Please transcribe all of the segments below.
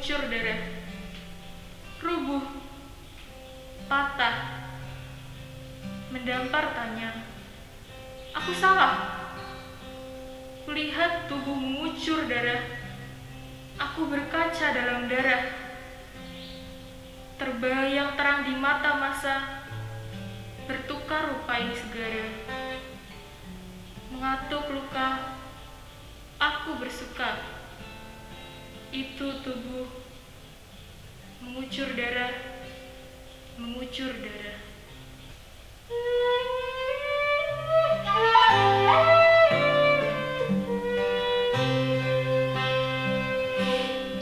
mengucur darah, rubuh, patah, mendampar tanya. Aku salah. Kulihat tubuh mengucur darah. Aku berkaca dalam darah. Terbayang terang di mata masa, bertukar rupa ini segera. Mengatuk luka, aku bersuka. Itu tubuh mengucur darah, mengucur darah.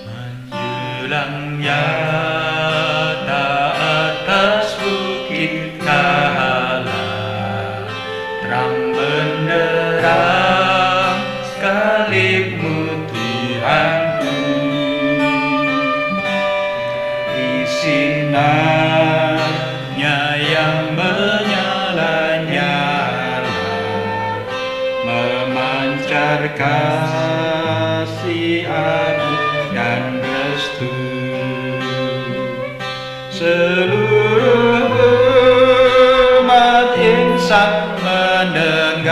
Menjulang nyata atas bukit Kahala, terang benderang salibmu Tuhanku. Di sinarnya yang menyala-nyala, memancar kasih agung dan restu. Seluruh umat insan menengadah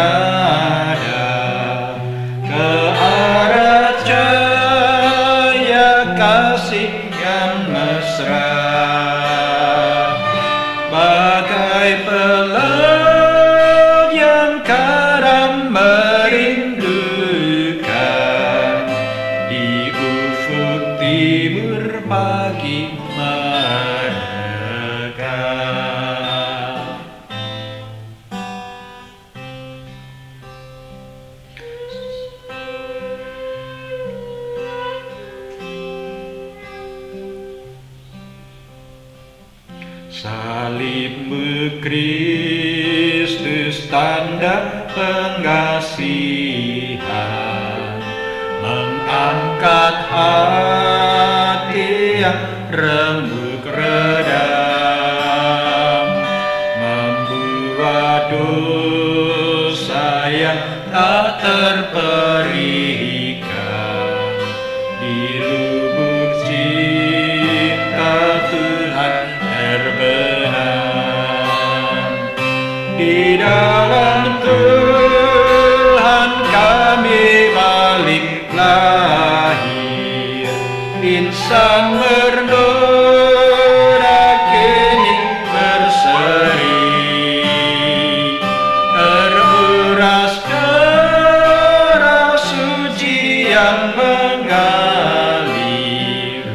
ke arah cahaya kasih yang mesra, bagai pelaut yang karam merindukan di ufuk timur pagi mereka. Salibmu Kristus, tanda pengasihan, mengangkat hati yang remuk redam, membuat dosa yang tak terperikan di lubuk cinta Tuhan terbenam. Di dalam Tuhan kami balik lahir, insan bernoda kini berseri, teruras darah suci yang mengalir,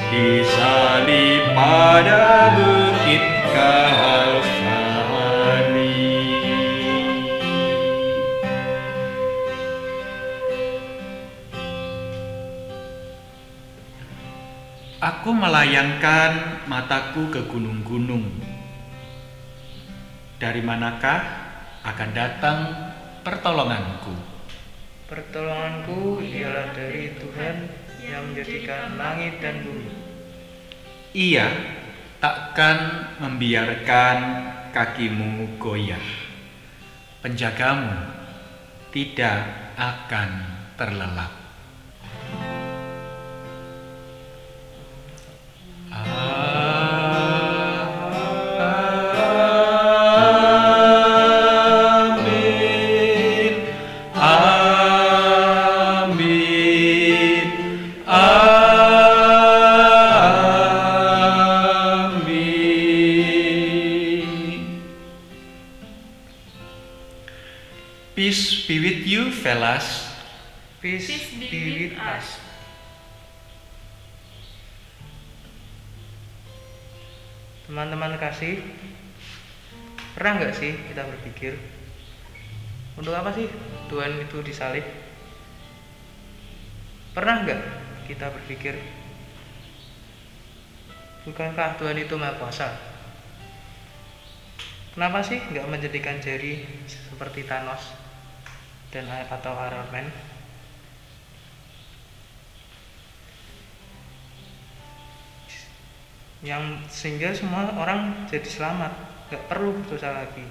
disalib pada bukit Kalvari. Aku melayangkan mataku ke gunung-gunung. Dari manakah akan datang pertolonganku? Pertolonganku ialah dari Tuhan yang menjadikan langit dan bumi. Ia takkan membiarkan kakimu goyah. Penjagamu tidak akan terlelap. Amin, amin, amin. Peace be with you, fellas. Peace be with us. Teman-teman kasih, pernah nggak sih kita berpikir, untuk apa sih Tuhan itu disalib? Pernah nggak kita berpikir, bukankah Tuhan itu Maha Kuasa? Kenapa sih nggak menjadikan jari seperti Thanos dan atau Iron Man? Yang sehingga semua orang jadi selamat, nggak perlu berdosa lagi.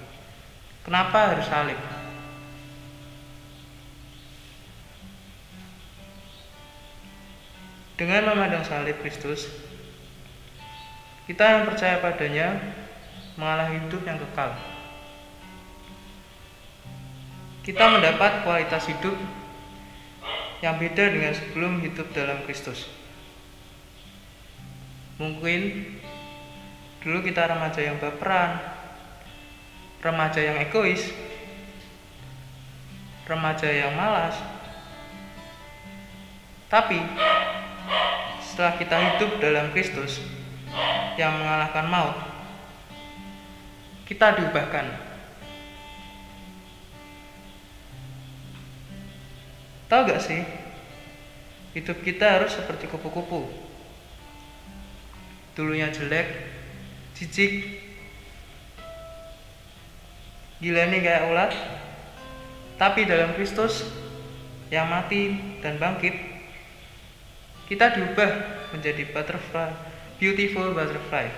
Kenapa harus salib? Dengan memandang salib Kristus, kita yang percaya padanya mengalami hidup yang kekal. Kita mendapat kualitas hidup yang beda dengan sebelum hidup dalam Kristus. Mungkin dulu kita remaja yang baperan, remaja yang egois, remaja yang malas. Tapi setelah kita hidup dalam Kristus yang mengalahkan maut, kita diubahkan. Tahu gak sih, hidup kita harus seperti kupu-kupu. Dulunya jelek, jijik, gila nih kayak ulat. Tapi dalam Kristus yang mati dan bangkit, kita diubah menjadi butterfly, beautiful butterfly,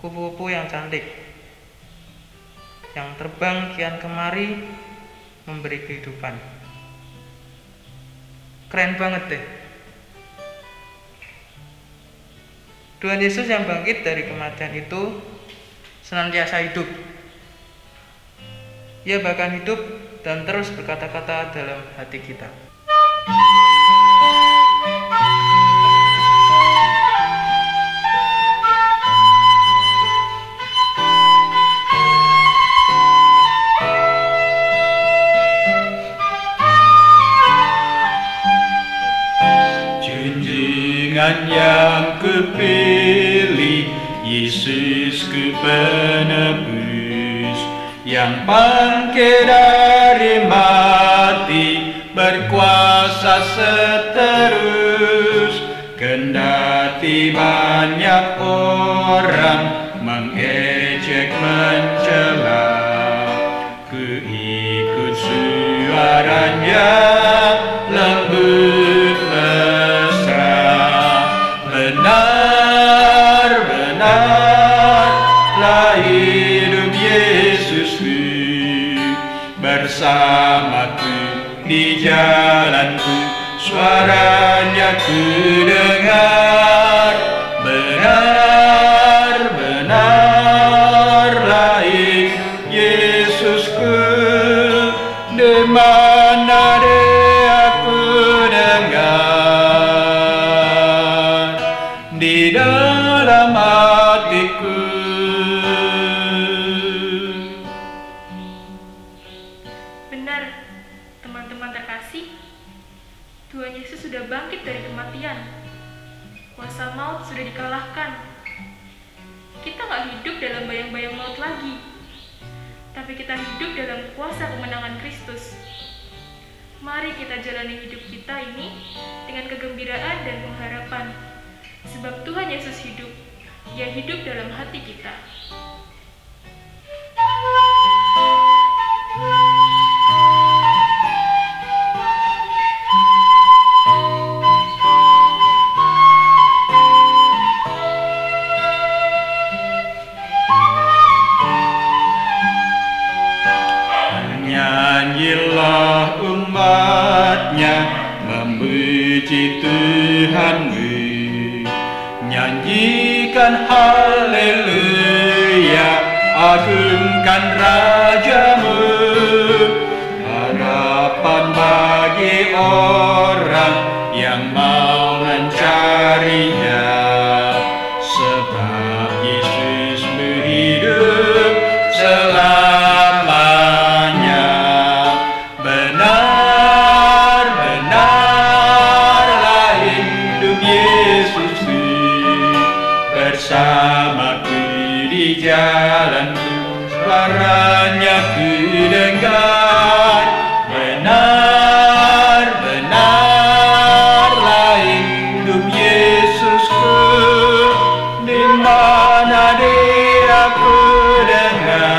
kupu-kupu yang cantik, yang terbang kian kemari memberi kehidupan. Keren banget deh. Tuhan Yesus yang bangkit dari kematian itu senantiasa hidup. Ia bahkan hidup dan terus berkata-kata dalam hati kita. Junjungan yang kupilih, Yesus ku penebus, yang bangkit dari mati, berkuasa seterus. Kendati banyak orang mengejek mencela, ku ikut suaranya lembut mesra. Benar-benarlah hidup Yesusku, bersamaku di jalanku, suaranya ku dengar. Benar-benarlah Yesusku, di mana dia aku dengar, di dalam hatiku. Benar, teman-teman terkasih, Tuhan Yesus sudah bangkit dari kematian. Kuasa maut sudah dikalahkan. Kita nggak hidup dalam bayang-bayang maut lagi, tapi kita hidup dalam kuasa kemenangan Kristus. Mari kita jalani hidup kita ini dengan kegembiraan dan pengharapan, sebab Tuhan Yesus hidup. Ia hidup dalam hati kita. Nyanyilah umatnya memuji Tuhanmu, nyanyikan haleluya, agungkan Rajamu. Harapan bagi orang yang mau mencarinya, sebab Yesusmu hidup selamanya. Benar-benarlah hidup Yesusku, bersamaku di jalanku, suaranya ku dengar. Benar-benarlah hidup Yesusku, di mana dia ku dengar,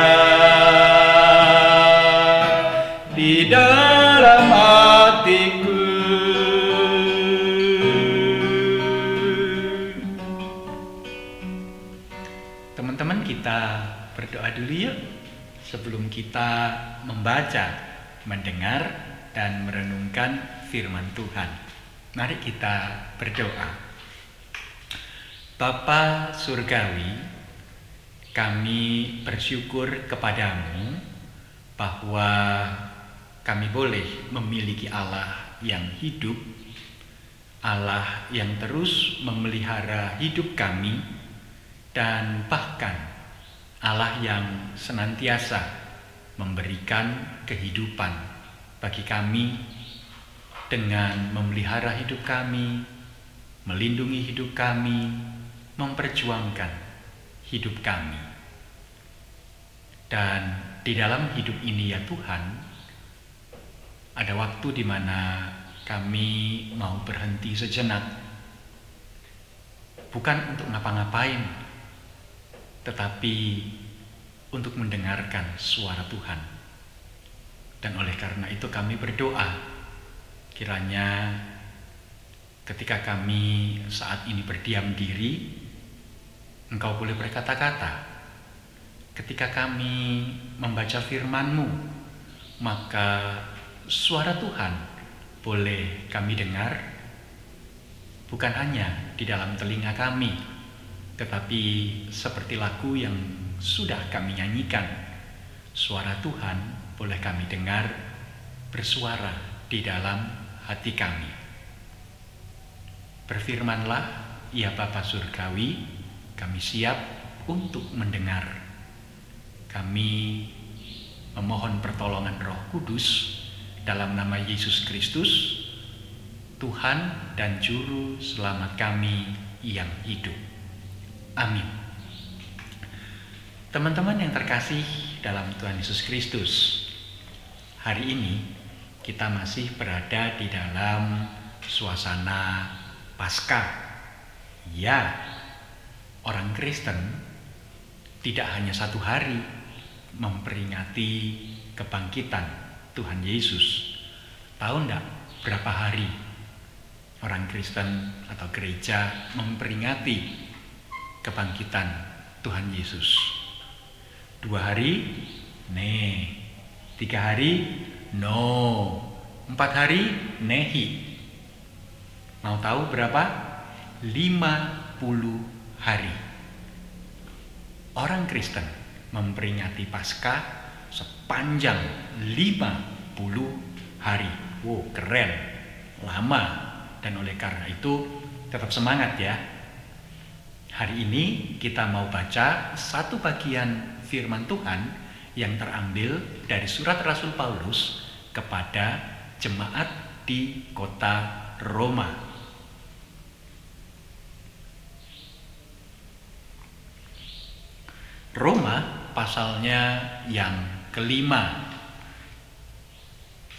di dalam hatiku. Teman-teman, kita berdoa dulu yuk sebelum kita membaca, mendengar, dan merenungkan firman Tuhan. Mari kita berdoa. Bapa Surgawi, kami bersyukur kepadamu bahwa kami boleh memiliki Allah yang hidup, Allah yang terus memelihara hidup kami, dan bahkan Allah yang senantiasa memberikan kehidupan bagi kami dengan memelihara hidup kami, melindungi hidup kami, memperjuangkan hidup kami. Dan di dalam hidup ini ya Tuhan, ada waktu di mana kami mau berhenti sejenak, bukan untuk ngapa-ngapain, tetapi untuk mendengarkan suara Tuhan. Dan oleh karena itu kami berdoa, kiranya ketika kami saat ini berdiam diri, Engkau boleh berkata-kata. Ketika kami membaca firman-Mu, maka suara Tuhan boleh kami dengar, bukan hanya di dalam telinga kami, tetapi seperti lagu yang sudah kami nyanyikan, suara Tuhan boleh kami dengar bersuara di dalam hati kami. Berfirmanlah, ya Bapa Surgawi, kami siap untuk mendengar. Kami memohon pertolongan Roh Kudus dalam nama Yesus Kristus, Tuhan dan Juru Selamat kami yang hidup. Amin. Teman-teman yang terkasih dalam Tuhan Yesus Kristus, hari ini kita masih berada di dalam suasana Paskah. Ya, orang Kristen tidak hanya satu hari memperingati kebangkitan Tuhan Yesus. Tahu enggak berapa hari orang Kristen atau gereja memperingati kebangkitan Tuhan Yesus? 2 hari? Nih. 3 hari? No. 4 hari? Nehi. Mau tahu berapa? 50 hari. Orang Kristen memperingati Paskah sepanjang 50 hari. Wow, keren, lama. Dan oleh karena itu tetap semangat ya. Hari ini kita mau baca satu bagian firman Tuhan yang terambil dari surat Rasul Paulus kepada jemaat di kota Roma. Roma pasalnya yang ke-5.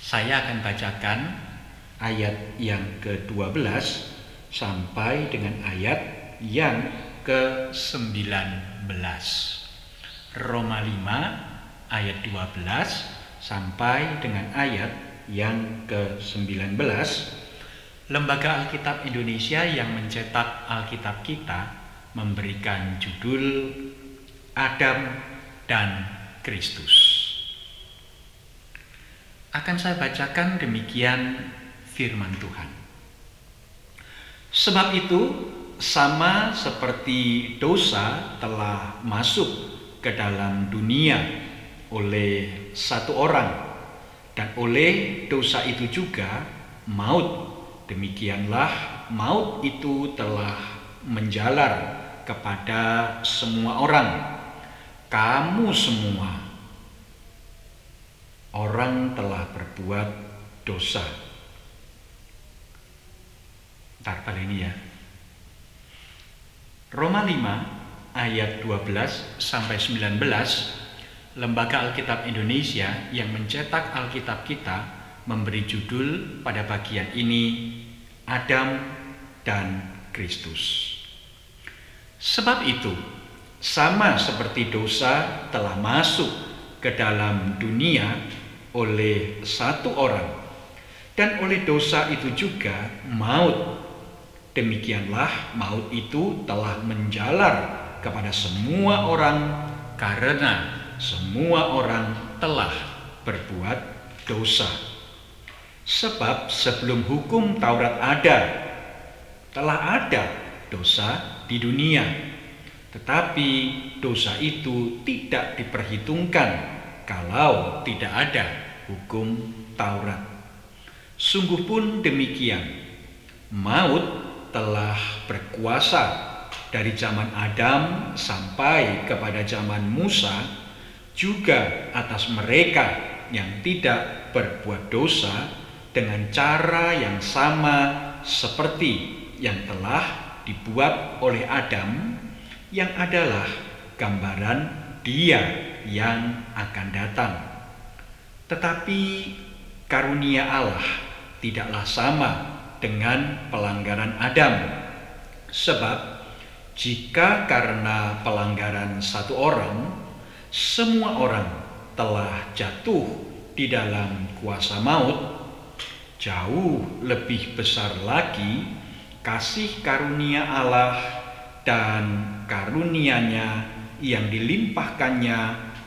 Saya akan bacakan ayat yang ke-12 sampai dengan ayat yang ke-19. Roma 5 ayat 12 sampai dengan ayat yang ke-19. Lembaga Alkitab Indonesia yang mencetak Alkitab kita memberikan judul Adam dan Kristus. Akan saya bacakan demikian firman Tuhan. Sebab itu, sama seperti dosa telah masuk ke dalam dunia oleh satu orang, dan oleh dosa itu juga maut, demikianlah maut itu telah menjalar kepada semua orang. Kamu semua orang telah berbuat dosa. Ntar pada ini ya. Roma 5 ayat 12 sampai 19. Lembaga Alkitab Indonesia yang mencetak Alkitab kita memberi judul pada bagian ini Adam dan Kristus. Sebab itu, sama seperti dosa telah masuk ke dalam dunia oleh satu orang, dan oleh dosa itu juga maut, demikianlah maut itu telah menjalar kepada semua orang, karena semua orang telah berbuat dosa. Sebab sebelum hukum Taurat ada, telah ada dosa di dunia. Tetapi dosa itu tidak diperhitungkan kalau tidak ada hukum Taurat. Sungguh pun demikian, maut telah berkuasa dari zaman Adam sampai kepada zaman Musa, juga atas mereka yang tidak berbuat dosa dengan cara yang sama seperti yang telah dibuat oleh Adam, yang adalah gambaran Dia yang akan datang. Tetapi karunia Allah tidaklah sama dengan pelanggaran Adam. Sebab jika karena pelanggaran satu orang, semua orang telah jatuh di dalam kuasa maut, jauh lebih besar lagi kasih karunia Allah dan karunia-Nya yang dilimpahkannya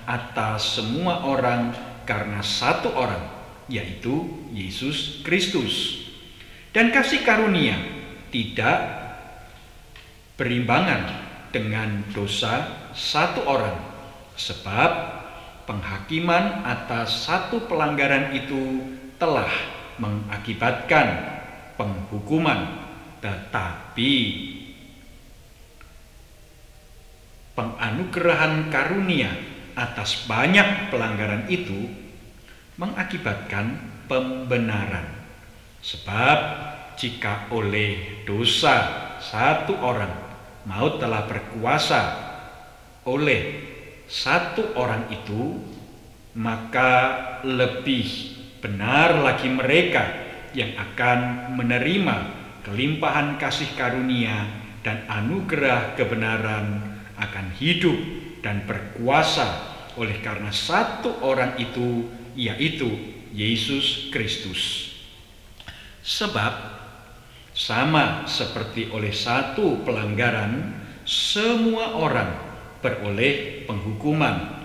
atas semua orang karena satu orang, yaitu Yesus Kristus. Dan kasih karunia tidak berimbangan dengan dosa satu orang, sebab penghakiman atas satu pelanggaran itu telah mengakibatkan penghukuman, tetapi penganugerahan karunia atas banyak pelanggaran itu mengakibatkan pembenaran. Sebab jika oleh dosa satu orang maut telah berkuasa oleh satu orang itu, maka lebih benar lagi mereka yang akan menerima kelimpahan kasih karunia dan anugerah kebenaran akan hidup dan berkuasa oleh karena satu orang itu, yaitu Yesus Kristus. Sebab sama seperti oleh satu pelanggaran semua orang beroleh penghukuman,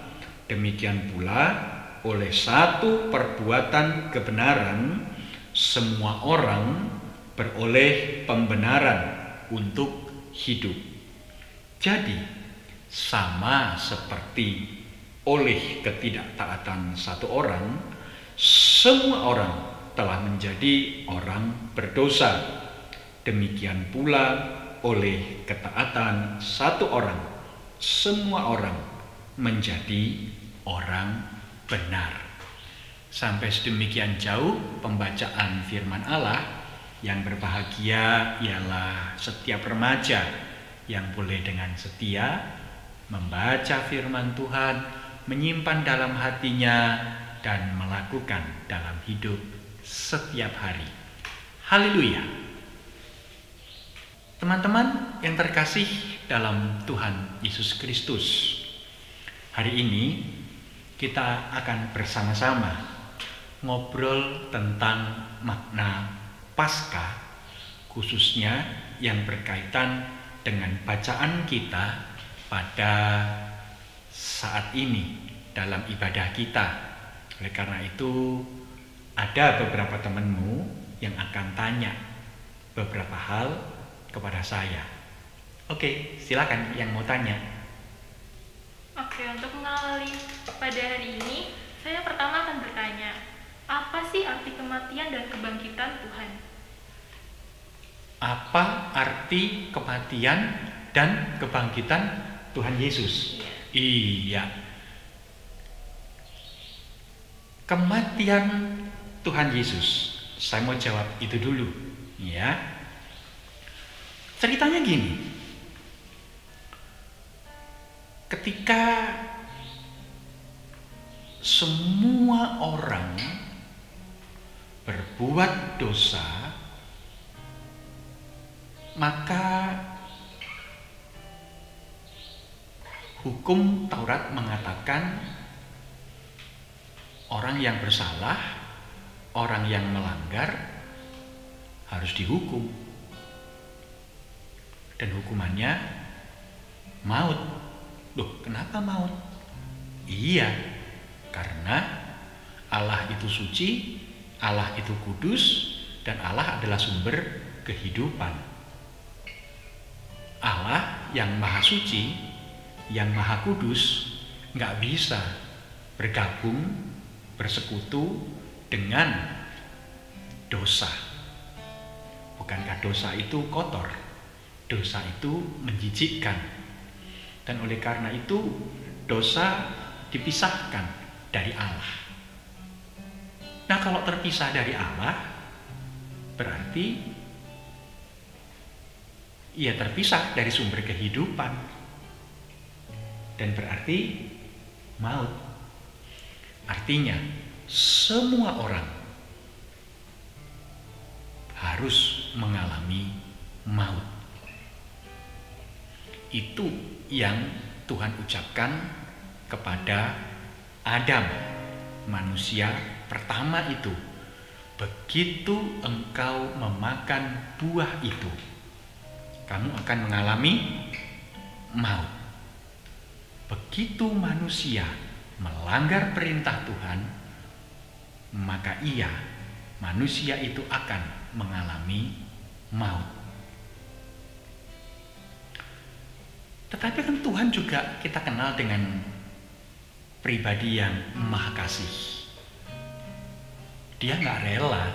demikian pula oleh satu perbuatan kebenaran semua orang beroleh pembenaran untuk hidup. Jadi sama seperti oleh ketidaktaatan satu orang, semua orang telah menjadi orang berdosa. Demikian pula oleh ketaatan satu orang, semua orang menjadi orang benar. Sampai sedemikian jauh pembacaan firman Allah. Yang berbahagia ialah setiap remaja yang boleh dengan setia membaca firman Tuhan, menyimpan dalam hatinya, dan melakukan dalam hidup setiap hari. Haleluya. Teman-teman yang terkasih dalam Tuhan Yesus Kristus, hari ini kita akan bersama-sama ngobrol tentang makna Paskah, khususnya yang berkaitan dengan bacaan kita pada saat ini dalam ibadah kita. Oleh karena itu, ada beberapa temanmu yang akan tanya beberapa hal kepada saya. Oke, silakan yang mau tanya. Oke, untuk mengawali pada hari ini, saya pertama akan bertanya, apa sih arti kematian dan kebangkitan Tuhan? Apa arti kematian dan kebangkitan Tuhan Yesus? Iya. Kematian Tuhan Yesus. Saya mau jawab itu dulu, ya. Ceritanya gini. Ketika semua orang berbuat dosa, maka hukum Taurat mengatakan orang yang bersalah, orang yang melanggar harus dihukum. Dan hukumannya maut. Loh, kenapa maut? Iya, karena Allah itu suci, Allah itu kudus dan Allah adalah sumber kehidupan. Allah yang maha suci, yang maha kudus, nggak bisa bergabung, bersekutu dengan dosa. Bukankah dosa itu kotor? Dosa itu menjijikkan. Dan oleh karena itu dosa dipisahkan dari Allah. Nah, kalau terpisah dari Allah berarti ia terpisah dari sumber kehidupan. Dan berarti maut. Artinya semua orang harus mengalami maut. Itu yang Tuhan ucapkan kepada Adam, manusia pertama itu. Begitu engkau memakan buah itu, kamu akan mengalami maut. Begitu manusia melanggar perintah Tuhan, maka manusia itu akan mengalami maut. Tetapi kan Tuhan juga kita kenal dengan pribadi yang maha kasih. Dia nggak rela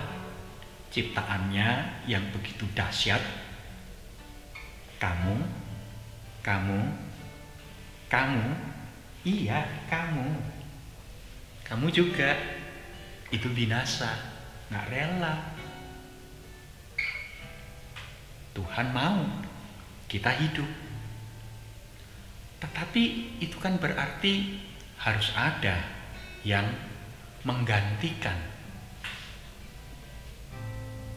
ciptaannya yang begitu dahsyat, kamu, iya kamu juga itu binasa, nggak rela. Tuhan mau kita hidup. Tetapi itu kan berarti harus ada yang menggantikan.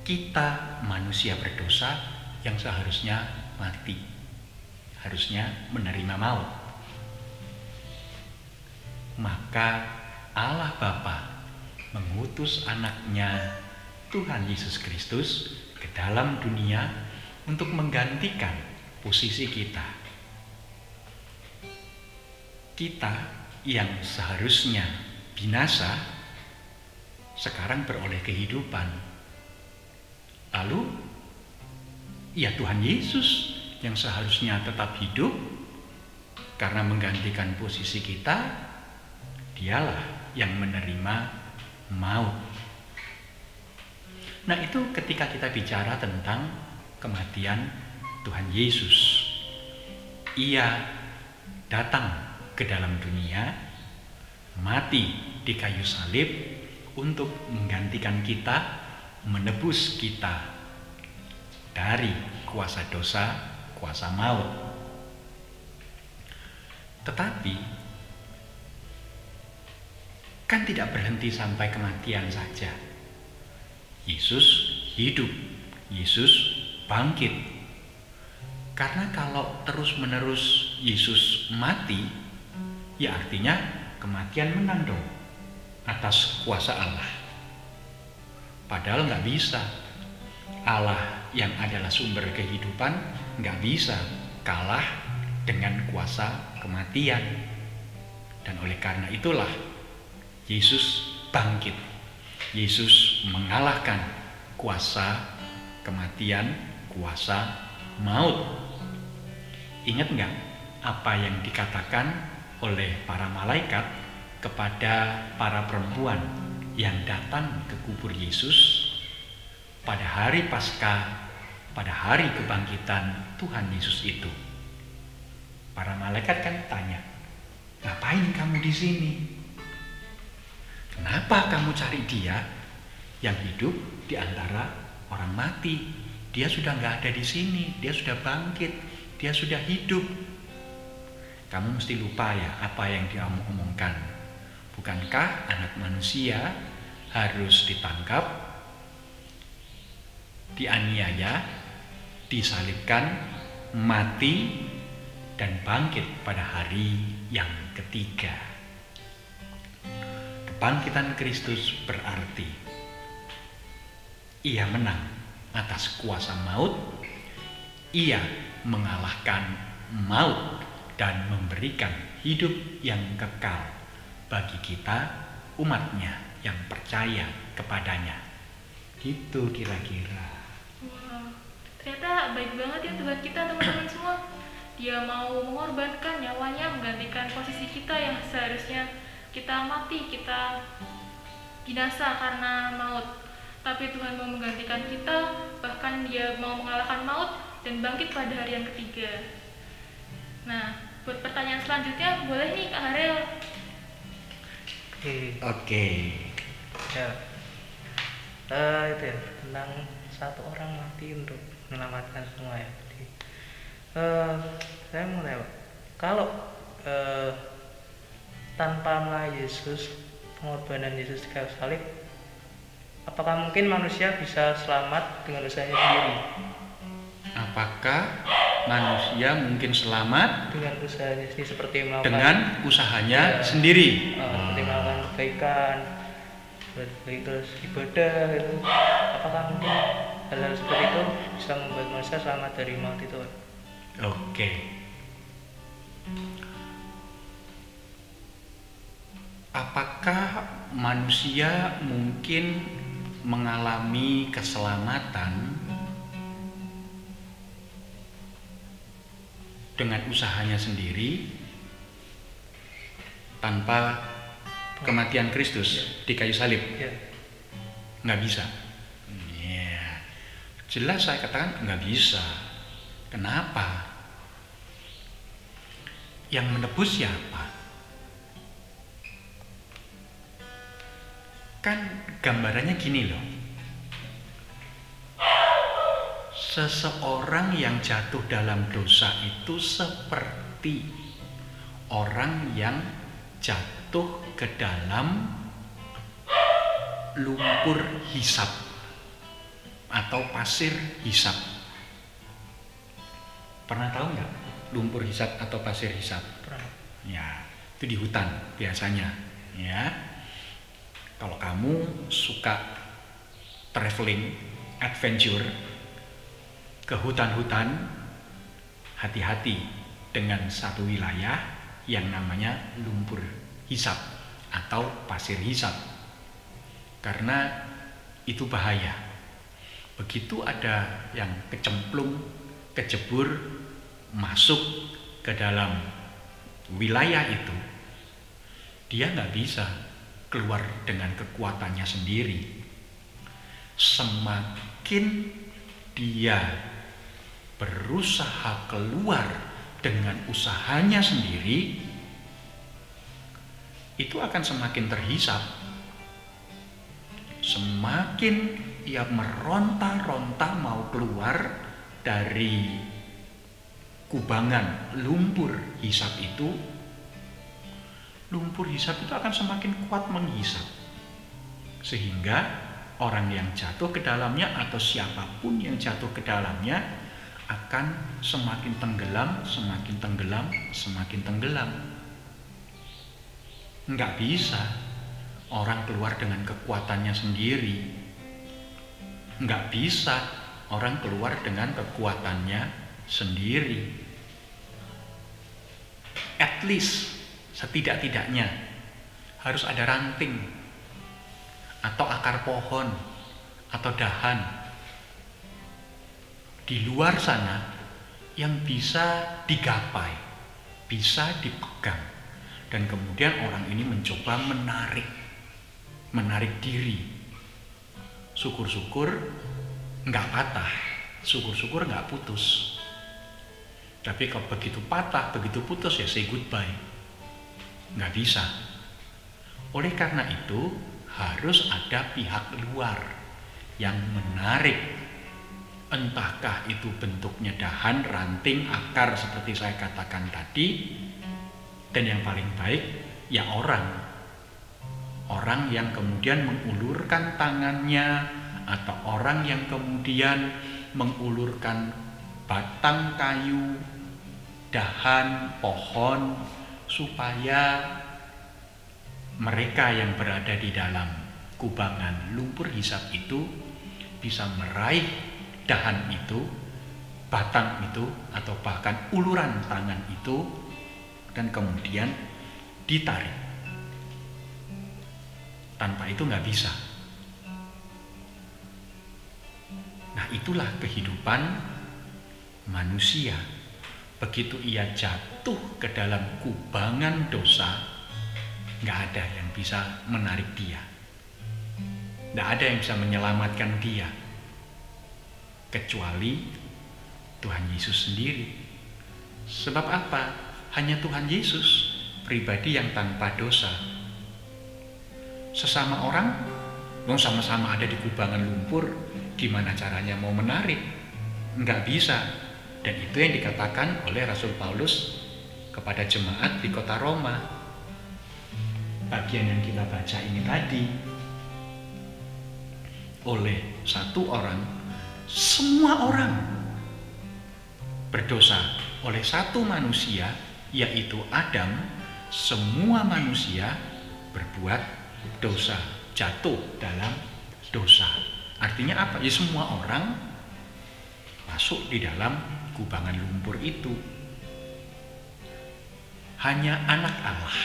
Kita manusia berdosa yang seharusnya mati, harusnya menerima maut. Maka Allah Bapa mengutus anaknya Tuhan Yesus Kristus ke dalam dunia untuk menggantikan posisi kita. Kita yang seharusnya binasa sekarang beroleh kehidupan. Lalu Tuhan Yesus yang seharusnya tetap hidup karena menggantikan posisi kita, dialah yang menerima maut. Nah, itu ketika kita bicara tentang kematian Tuhan Yesus. Ia datang ke dalam dunia, mati di kayu salib untuk menggantikan kita, menebus kita dari kuasa dosa, kuasa maut. Tetapi kan tidak berhenti sampai kematian saja. Yesus hidup, Yesus bangkit. Karena kalau terus-menerus Yesus mati, ya artinya kematian menang dong atas kuasa Allah. Padahal nggak bisa. Allah yang adalah sumber kehidupan nggak bisa kalah dengan kuasa kematian. Dan oleh karena itulah Yesus bangkit. Yesus mengalahkan kuasa kematian, kuasa maut. Ingat nggak apa yang dikatakan oleh para malaikat kepada para perempuan yang datang ke kubur Yesus pada hari Paskah, pada hari kebangkitan Tuhan Yesus itu? Para malaikat kan tanya, ngapain kamu di sini? Kenapa kamu cari dia yang hidup di antara orang mati? Dia sudah nggak ada di sini, dia sudah bangkit, dia sudah hidup. Kamu mesti lupa ya apa yang dia omongkan. Bukankah anak manusia harus ditangkap, dianiaya, disalibkan, mati, dan bangkit pada hari yang ketiga. Kebangkitan Kristus berarti ia menang atas kuasa maut, ia mengalahkan maut dan memberikan hidup yang kekal bagi kita umatnya. yang percaya kepadanya. Gitu kira-kira. Wah, ternyata baik banget ya Tuhan kita, teman-teman semua. Dia mau mengorbankan nyawanya menggantikan posisi kita yang seharusnya kita mati, kita binasa karena maut. Tapi Tuhan mau menggantikan kita, bahkan Dia mau mengalahkan maut dan bangkit pada hari yang ketiga. Nah, buat pertanyaan selanjutnya boleh nih Kak Harel. Oke. Ya, itu ya tentang satu orang mati untuk menyelamatkan semua ya. Jadi, saya mau tanya, Pak, kalau tanpa melalui Yesus, pengorbanan Yesus di kayu salib, apakah mungkin manusia bisa selamat dengan usahanya sendiri? Apakah manusia mungkin selamat Dengan usahanya sendiri, seperti melakukan dengan usahanya sendiri? seperti melakukan kebaikan, terus ibadah gitu. Apakah mungkin hal-hal seperti itu bisa membuat manusia selamat dari maut itu? Oke. Apakah manusia mungkin mengalami keselamatan dengan usahanya sendiri tanpa kematian Kristus di kayu salib? Ya. Nggak bisa. Ya, jelas saya katakan nggak bisa. Kenapa? Yang menebus siapa? Kan gambarannya gini loh. Seseorang yang jatuh dalam dosa itu seperti orang yang jatuh ke dalam lumpur hisap atau pasir hisap. Pernah tahu nggak lumpur hisap atau pasir hisap? Pernah. Ya, itu di hutan biasanya. Ya, kalau kamu suka traveling, adventure ke hutan-hutan, hati-hati dengan satu wilayah yang namanya lumpur hisap atau pasir hisap, karena itu bahaya. Begitu ada yang kecemplung, kejebur, masuk ke dalam wilayah itu, dia nggak bisa keluar dengan kekuatannya sendiri. Semakin dia berusaha keluar dengan usahanya sendiri, itu akan semakin terhisap. Semakin ia meronta-ronta mau keluar dari kubangan lumpur hisap itu, lumpur hisap itu akan semakin kuat menghisap, sehingga orang yang jatuh ke dalamnya atau siapapun yang jatuh ke dalamnya akan semakin tenggelam, semakin tenggelam, semakin tenggelam. Nggak bisa orang keluar dengan kekuatannya sendiri. Nggak bisa orang keluar dengan kekuatannya sendiri. At least, setidak-tidaknya harus ada ranting atau akar pohon atau dahan di luar sana yang bisa digapai, bisa dipegang, dan kemudian orang ini mencoba menarik diri. Syukur-syukur nggak patah, syukur-syukur nggak putus. Tapi kalau begitu patah, begitu putus, ya say goodbye. Nggak bisa. Oleh karena itu harus ada pihak luar yang menarik, entahkah itu bentuknya dahan, ranting, akar seperti saya katakan tadi, dan yang paling baik ya orang yang kemudian mengulurkan tangannya, atau orang yang kemudian mengulurkan batang kayu, dahan, pohon, supaya mereka yang berada di dalam kubangan lumpur hisap itu bisa meraih dahan itu, batang itu, atau bahkan uluran tangan itu, dan kemudian ditarik. Tanpa itu nggak bisa. Nah, itulah kehidupan manusia. Begitu ia jatuh ke dalam kubangan dosa, nggak ada yang bisa menarik dia. Nggak ada yang bisa menyelamatkan dia, kecuali Tuhan Yesus sendiri. Sebab apa? Hanya Tuhan Yesus, pribadi yang tanpa dosa. Sesama orang, sama-sama ada di kubangan lumpur, gimana caranya mau menarik? Nggak bisa. Dan itu yang dikatakan oleh Rasul Paulus kepada jemaat di kota Roma. Bagian yang kita baca ini tadi, oleh satu orang, semua orang berdosa. Oleh satu manusia, yaitu Adam, semua manusia berbuat dosa, jatuh dalam dosa. Artinya apa? Ya semua orang masuk di dalam kubangan lumpur itu. Hanya anak Allah,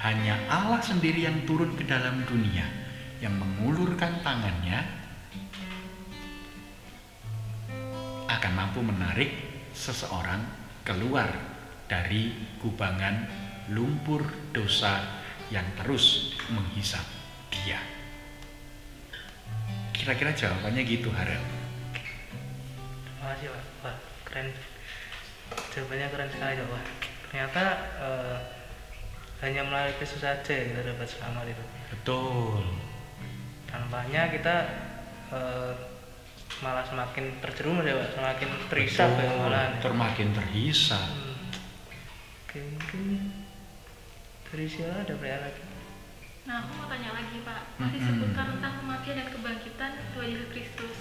hanya Allah sendiri yang turun ke dalam dunia, yang mengulurkan tangannya, akan mampu menarik seseorang keluar dari kubangan lumpur dosa yang terus menghisap dia. Kira-kira jawabannya gitu, Harap. Makasih Pak. Wah, keren. Jawabannya keren sekali Pak. Ternyata hanya melalui Kristus saja kita dapat selamat itu. Betul. Tanpanya kita malah semakin terjerumus ya Pak, semakin terhisap ya malah. Semakin terhisap. Oke, mungkin dari Sila ada pertanyaan lagi. Nah, aku mau tanya lagi Pak. Disebutkan tentang kematian dan kebangkitan Tuhan Yesus Kristus.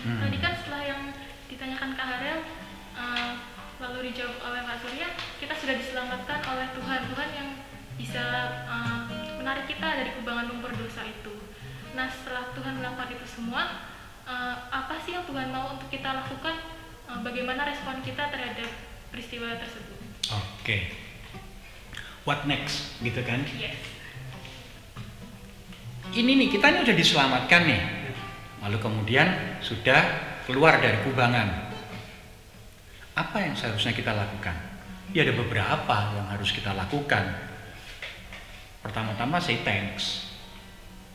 Tadi kan setelah yang ditanyakan Kak Harel, lalu dijawab oleh Kak Surya, kita sudah diselamatkan oleh Tuhan yang bisa menarik kita dari kubangan lumpur dosa itu. Nah, setelah Tuhan melakukan itu semua, apa sih yang Tuhan mau untuk kita lakukan? Bagaimana respon kita terhadap peristiwa tersebut? Oke. What next? Gitu kan? Yes. Ini nih, kita ini udah diselamatkan nih. Lalu kemudian sudah keluar dari kubangan. Apa yang seharusnya kita lakukan? Ya ada beberapa yang harus kita lakukan. Pertama-tama say thanks.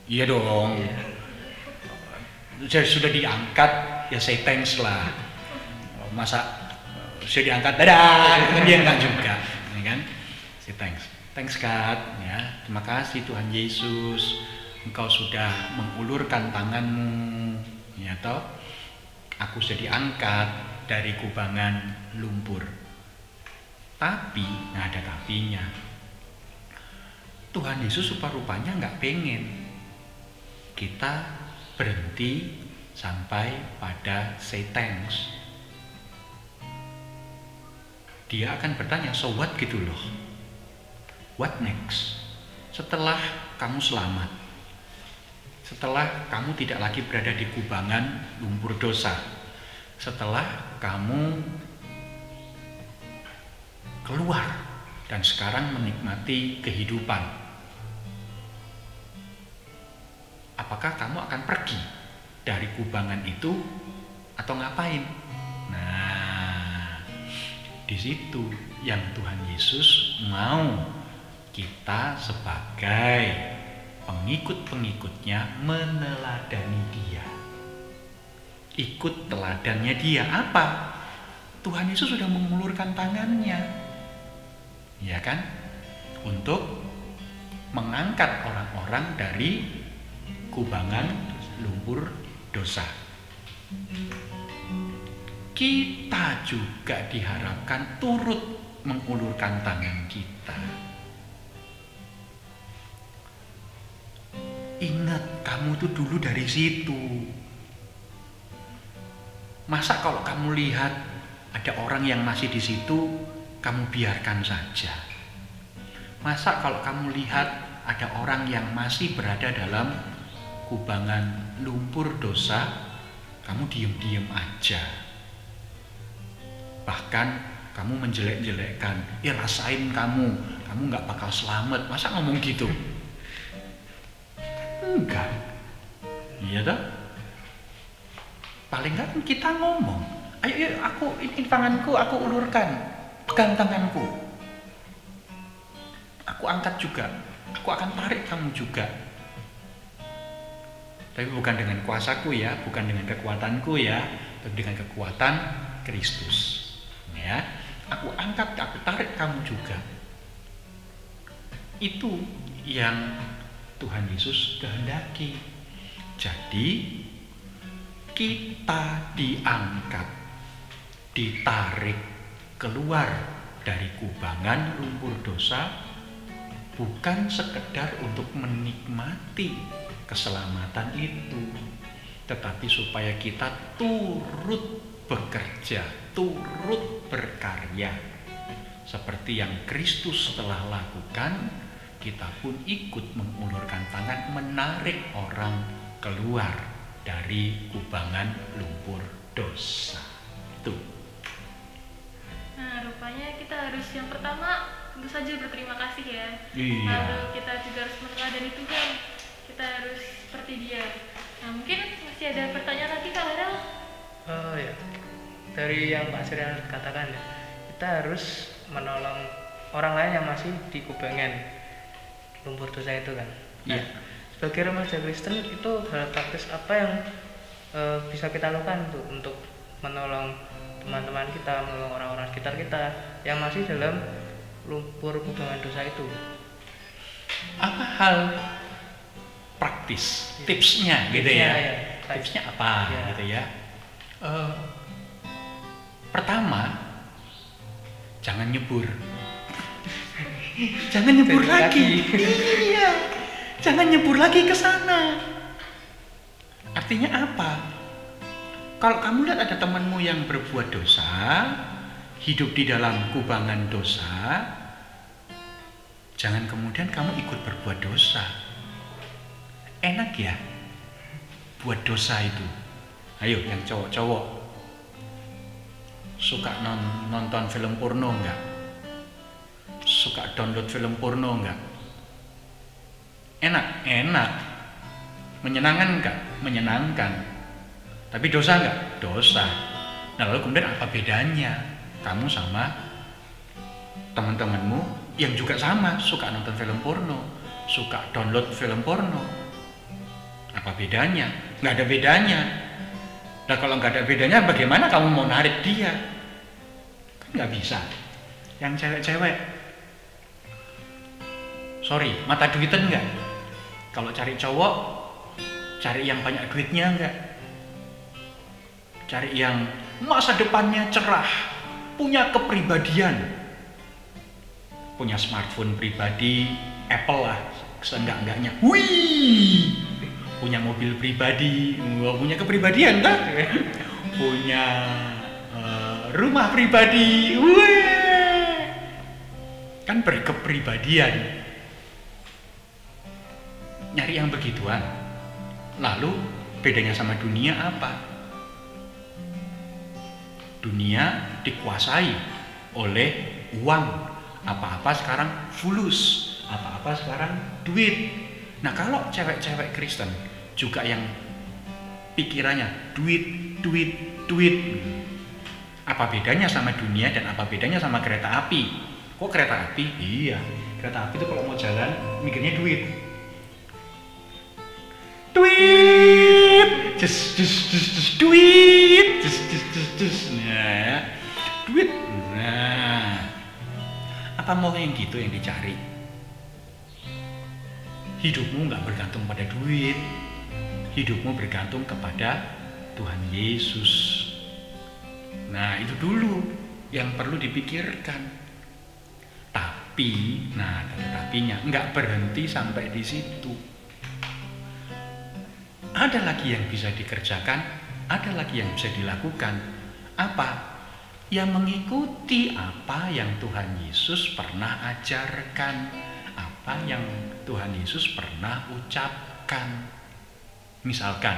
Iya dong. Sudah diangkat, ya say thanks lah. Masa sudah diangkat, dadah, itu kan dia enggak juga, ya kan? Say thanks. Thanks God, ya. Terima kasih Tuhan Yesus, Engkau sudah mengulurkan tanganmu, ya toh. Aku sudah diangkat dari kubangan lumpur. Tapi, nggak ada tapinya. Tuhan Yesus rupa-rupanya nggak pengen kita berhenti sampai pada say thanks. Dia akan bertanya, so what gitu loh. What next? Setelah kamu selamat, setelah kamu tidak lagi berada di kubangan lumpur dosa, setelah kamu keluar dan sekarang menikmati kehidupan, apakah kamu akan pergi dari kubangan itu atau ngapain? Nah, di situ yang Tuhan Yesus mau kita sebagai pengikut-pengikutnya meneladani Dia. Ikut teladannya Dia. Apa? Tuhan Yesus sudah mengulurkan tangannya, ya kan? Untuk mengangkat orang-orang dari kubangan lumpur dosa. Kita juga diharapkan turut mengulurkan tangan kita. Ingat, kamu itu dulu dari situ. Masa kalau kamu lihat ada orang yang masih di situ, kamu biarkan saja? Masa kalau kamu lihat ada orang yang masih berada dalam kubangan lumpur dosa, kamu diem-diem aja? Bahkan kamu menjelek-jelekkan, rasain kamu gak bakal selamat. Masa ngomong gitu? Enggak. Iya toh? Paling enggak kita ngomong, ayo aku ini tanganku, aku ulurkan, pegang tanganku. Aku angkat juga, aku akan tarik kamu juga. Tapi bukan dengan kuasaku ya, bukan dengan kekuatanku ya, tapi dengan kekuatan Kristus. Ya, aku angkat, aku tarik kamu juga. Itu yang Tuhan Yesus kehendaki. Jadi kita diangkat, ditarik keluar dari kubangan lumpur dosa bukan sekedar untuk menikmati keselamatan itu, tetapi supaya kita turut bekerja, turut berkarya seperti yang Kristus telah lakukan. Kita pun ikut mengulurkan tangan menarik orang keluar dari kubangan lumpur dosa. Tuh. Nah, rupanya kita harus yang pertama tentu saja berterima kasih ya. Iya. Lalu kita juga harus meneladani Tuhan. Kita harus seperti Dia. Nah, mungkin masih ada pertanyaan lagi Kak Harel? Oh ya, dari yang Pak Sirian katakan ya, kita harus menolong orang lain yang masih di kubangan lumpur dosa itu kan. Iya. Nah, sebagai remaja Kristen itu hal praktis apa yang bisa kita lakukan untuk menolong teman-teman kita, menolong orang-orang sekitar kita yang masih dalam lumpur kubangan dosa itu? Apa hal praktis, tipsnya gitu ya? Ya. Tipsnya apa Ya. gitu ya? Pertama, jangan nyebur. Jangan nyebur lagi. Iya. Jangan nyebur lagi ke sana. Artinya apa? Kalau kamu lihat ada temanmu yang berbuat dosa, hidup di dalam kubangan dosa, jangan kemudian kamu ikut berbuat dosa. Enak ya buat dosa itu. Ayo yang cowok-cowok, suka nonton film porno enggak? Suka download film porno enggak? Enak. Menyenangkan enggak? Menyenangkan. Tapi dosa enggak? Dosa. Nah, lalu kemudian apa bedanya kamu sama teman-temanmu yang juga sama suka nonton film porno, suka download film porno? Apa bedanya? Nggak ada bedanya. Nah, kalau nggak ada bedanya, bagaimana kamu mau narik dia? Kan nggak bisa. Yang cewek-cewek, sorry, mata duitan nggak? Kalau cari cowok, cari yang banyak duitnya nggak? Cari yang masa depannya cerah, punya kepribadian, punya smartphone pribadi, Apple lah, seenggak-enggaknya. Wih, punya mobil pribadi, punya kepribadian kan? Punya rumah pribadi, wih, kan berkepribadian. Nyari yang begituan. Lalu bedanya sama dunia apa? Dunia dikuasai oleh uang. Apa-apa sekarang fulus, apa-apa sekarang duit. Nah, kalau cewek-cewek Kristen juga yang pikirannya duit. Apa bedanya sama dunia dan apa bedanya sama kereta api? Kok kereta api? Iya, kereta api itu kalau mau jalan mikirnya duit. Duit. Nah, duit. Nah, apa mau yang gitu yang dicari? Hidupmu nggak bergantung pada duit. Hidupmu bergantung kepada Tuhan Yesus. Nah, itu dulu yang perlu dipikirkan. Tapi, nah, ada tapinya, nggak berhenti sampai di situ. Ada lagi yang bisa dikerjakan, ada lagi yang bisa dilakukan. Apa? Ya mengikuti apa yang Tuhan Yesus pernah ajarkan, apa yang Tuhan Yesus pernah ucapkan. Misalkan,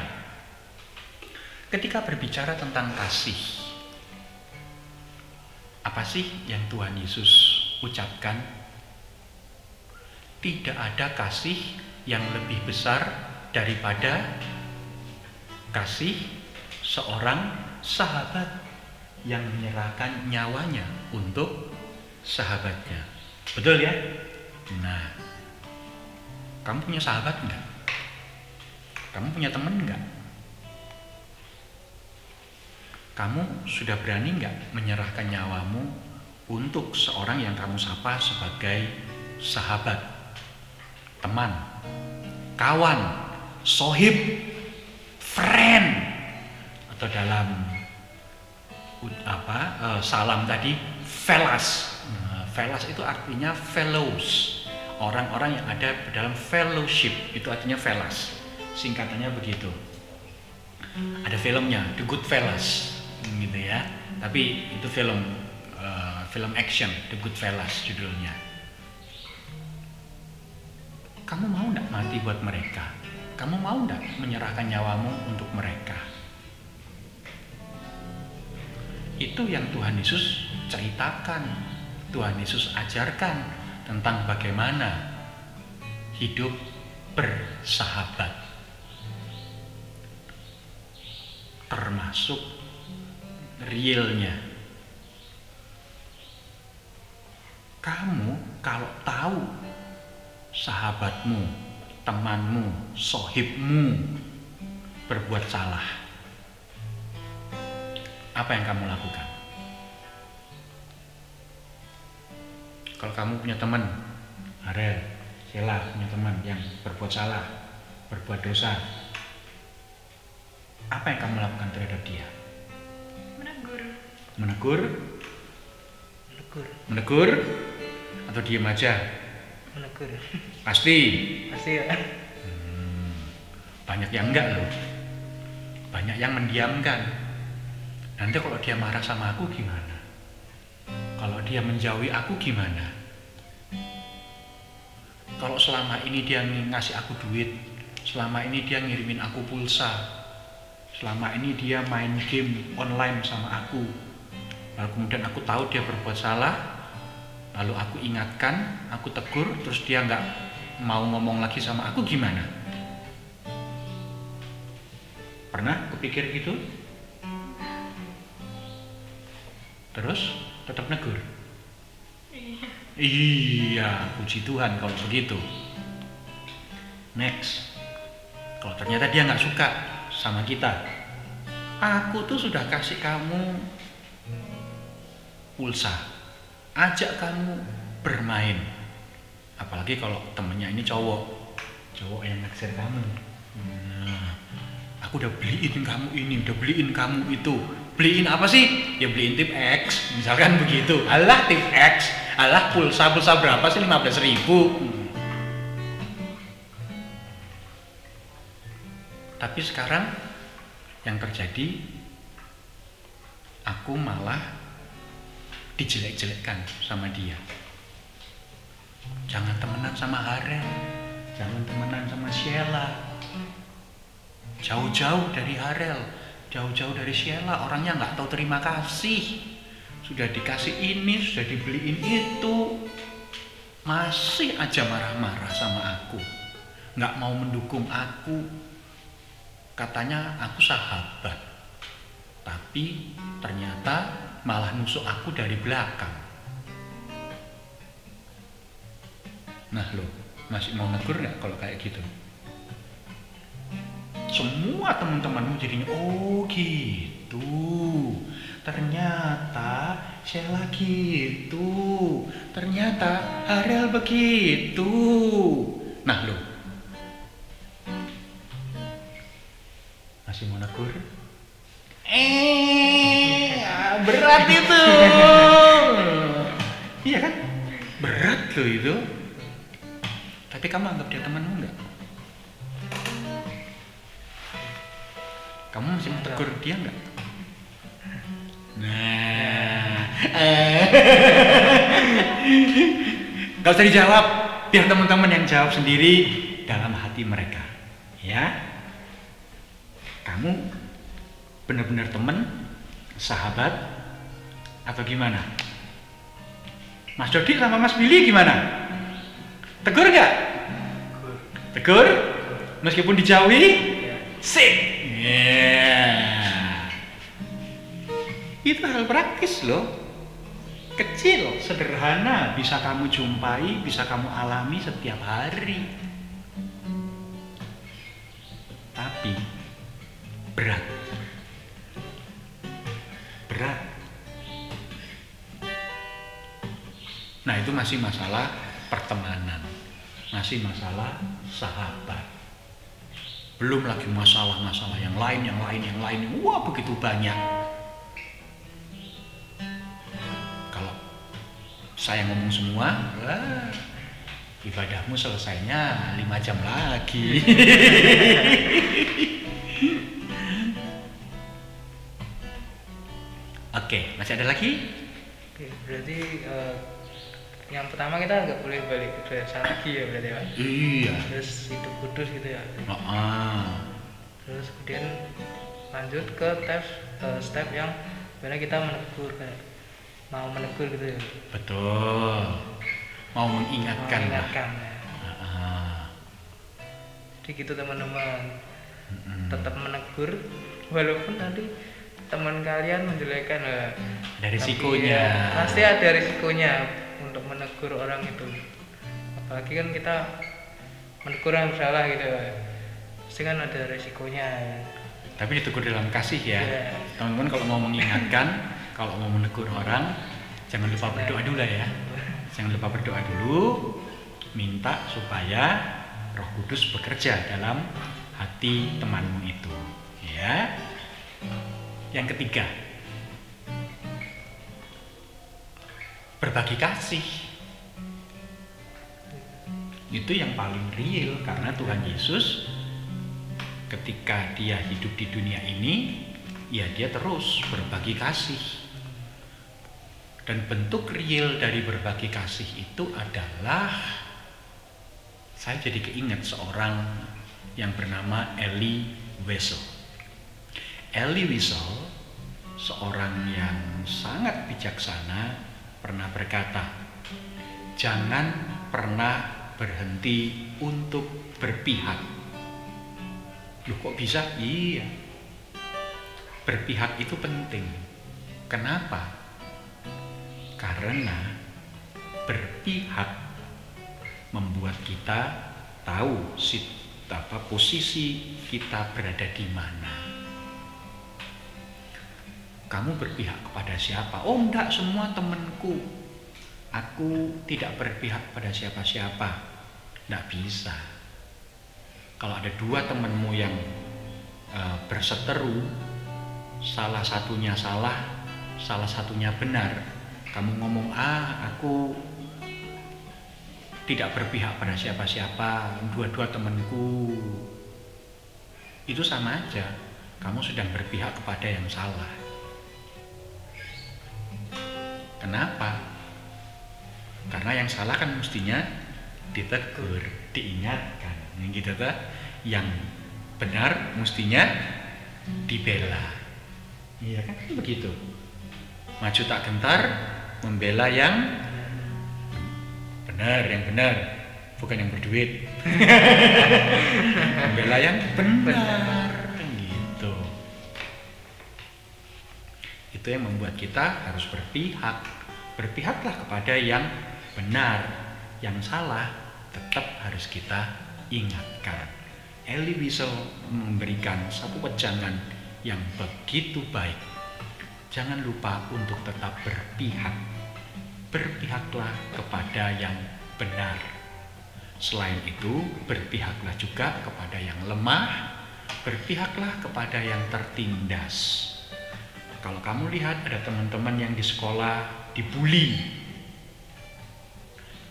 ketika berbicara tentang kasih, apa sih yang Tuhan Yesus ucapkan? Tidak ada kasih yang lebih besar daripada kasih seorang sahabat yang menyerahkan nyawanya untuk sahabatnya. Betul ya? Nah, kamu punya sahabat enggak? Kamu punya teman enggak? Kamu sudah berani enggak menyerahkan nyawamu untuk seorang yang kamu sapa sebagai sahabat, teman, kawan, sohib, friend, atau dalam salam tadi fellas. Fellas itu artinya fellows, orang-orang yang ada dalam fellowship, itu artinya fellas, singkatannya begitu. Ada filmnya The Goodfellas gitu ya, tapi itu film action, The Goodfellas judulnya. Kamu mau enggak mati buat mereka? Kamu mau enggak menyerahkan nyawamu untuk mereka? Itu yang Tuhan Yesus ceritakan, Tuhan Yesus ajarkan tentang bagaimana hidup bersahabat, termasuk realnya. Kamu kalau tahu sahabatmu, temanmu, sohibmu berbuat salah, apa yang kamu lakukan? Kalau kamu punya teman, Arel, Sheila punya teman yang berbuat salah, berbuat dosa, apa yang kamu lakukan terhadap dia? Menegur. Menegur? Menegur? Atau diam aja? Menegur. Pasti? Pasti ya. Banyak yang enggak loh. Banyak yang mendiamkan. Nanti kalau dia marah sama aku gimana? Kalau dia menjauhi aku gimana? Kalau selama ini dia ngasih aku duit, selama ini dia ngirimin aku pulsa, selama ini dia main game online sama aku, lalu kemudian aku tahu dia berbuat salah, lalu aku ingatkan, aku tegur, terus dia nggak mau ngomong lagi sama aku gimana? Pernah kepikir gitu? Terus tetap negur? Iya, puji Tuhan kalau begitu. Next, kalau ternyata dia nggak suka sama kita, aku tuh sudah kasih kamu pulsa, ajak kamu bermain, apalagi kalau temennya ini cowok yang naksir kamu. Aku udah beliin kamu ini, udah beliin kamu itu. Beliin apa sih? Ya beliin tip X, misalkan begitu. Alah tip X, alah pulsa berapa sih? 15.000. Tapi sekarang yang terjadi, aku malah dijelek-jelekkan sama dia. Jangan temenan sama Harel, jangan temenan sama Sheila. Jauh-jauh dari Harel, jauh-jauh dari Sheila, orangnya nggak tahu terima kasih. Sudah dikasih ini, sudah dibeliin itu, masih aja marah-marah sama aku, nggak mau mendukung aku. Katanya aku sahabat, tapi ternyata malah nusuk aku dari belakang. Nah lo, masih mau negur nggak kalau kayak gitu? Semua teman-temanmu jadinya, oh gitu, ternyata Sheila gitu, ternyata Harel begitu. Nah lo, masih mau negur? Berat itu. Iya kan? Berat loh itu. Tapi kamu anggap dia temanmu enggak? Kamu masih mau tegur dia enggak? Nah, gak usah dijawab, biar teman-teman yang jawab sendiri dalam hati mereka. Ya, kamu benar-benar teman, sahabat, atau gimana? Mas Dodi sama Mas Billy gimana? Tegur nggak? Tegur? meskipun dijauhi, Ya. sip. Itu hal praktis loh. Kecil, sederhana, bisa kamu jumpai, bisa kamu alami setiap hari. Tapi berat. Berat. Nah, itu masih masalah pertemanan. Masih masalah sahabat. Belum lagi masalah-masalah yang lain. Wah, begitu banyak. Kalau saya ngomong semua, wah, ibadahmu selesainya 5 jam lagi. Oke, masih ada lagi? Oke, berarti yang pertama kita nggak boleh balik ke dosa lagi ya berarti Pak. Iya. Terus hidup kudus gitu ya. Terus kemudian lanjut ke step yang sebenarnya kita menegur, kayak mau menegur gitu ya. Betul. Mau mengingatkan. Mengingatkan ya. Jadi gitu teman-teman, tetap menegur walaupun nanti teman kalian menjelekkan lah. Ada risikonya. Ya, pasti ada risikonya untuk menegur orang itu. Apalagi kan kita menegur yang salah gitu, pasti kan ada risikonya. Tapi ditegur dalam kasih ya. Yeah. Teman-teman kalau mau mengingatkan, kalau mau menegur orang, jangan lupa berdoa dulu ya. Jangan lupa berdoa dulu, minta supaya Roh Kudus bekerja dalam hati temanmu itu, ya. Yang ketiga, berbagi kasih. Itu yang paling real, karena Tuhan Yesus ketika dia hidup di dunia ini, ya dia terus berbagi kasih. Dan bentuk real dari berbagi kasih itu adalah, saya jadi keinget seorang yang bernama Elie Wiesel. Elie Wiesel, seorang yang sangat bijaksana, pernah berkata, jangan pernah berhenti untuk berpihak. Loh kok bisa? Iya. Berpihak itu penting. Kenapa? Karena berpihak membuat kita tahu posisi kita berada di mana. Kamu berpihak kepada siapa? Oh enggak, semua temanku. Aku tidak berpihak pada siapa-siapa. Enggak bisa. Kalau ada 2 temanmu yang berseteru, salah satunya salah, salah satunya benar, kamu ngomong, aku tidak berpihak pada siapa-siapa, dua-dua temanku, itu sama aja, kamu sedang berpihak kepada yang salah. Kenapa? Karena yang salah kan mestinya ditegur, diingatkan, gitu tuh. Yang benar mestinya dibela. Iya kan begitu. Maju tak gentar, membela yang benar, bukan yang berduit. Membela yang benar, gitu. Itu yang membuat kita harus berpihak. Berpihaklah kepada yang benar, yang salah tetap harus kita ingatkan. Elie Wiesel memberikan satu wejangan yang begitu baik. Jangan lupa untuk tetap berpihak. Berpihaklah kepada yang benar. Selain itu, berpihaklah juga kepada yang lemah. Berpihaklah kepada yang tertindas. Kalau kamu lihat ada teman-teman yang di sekolah dibully,